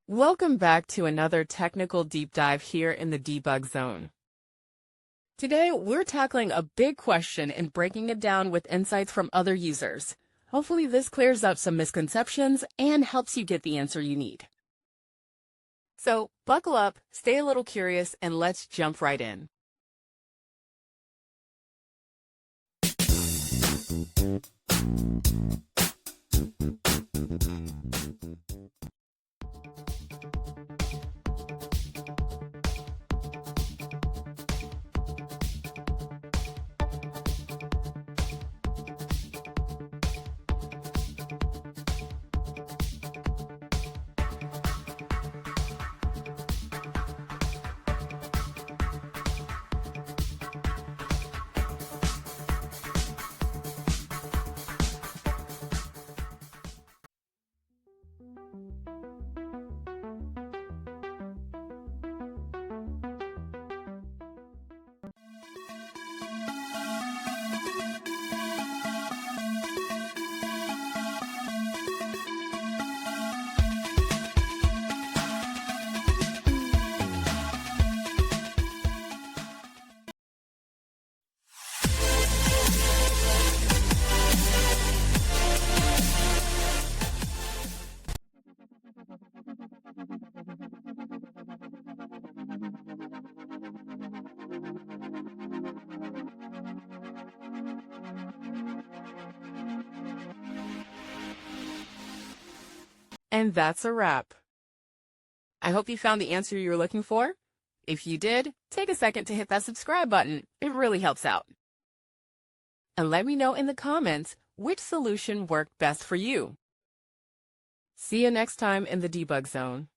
Welcome back to another technical deep dive here in the debug zone. Today, we're tackling a big question and breaking it down with insights from other users. Hopefully this clears up some misconceptions and helps you get the answer you need. So buckle up, stay a little curious, and let's jump right in. And that's a wrap. I hope you found the answer you were looking for. If you did, take a second to hit that subscribe button. It really helps out. And let me know in the comments which solution worked best for you. See you next time in the debug zone.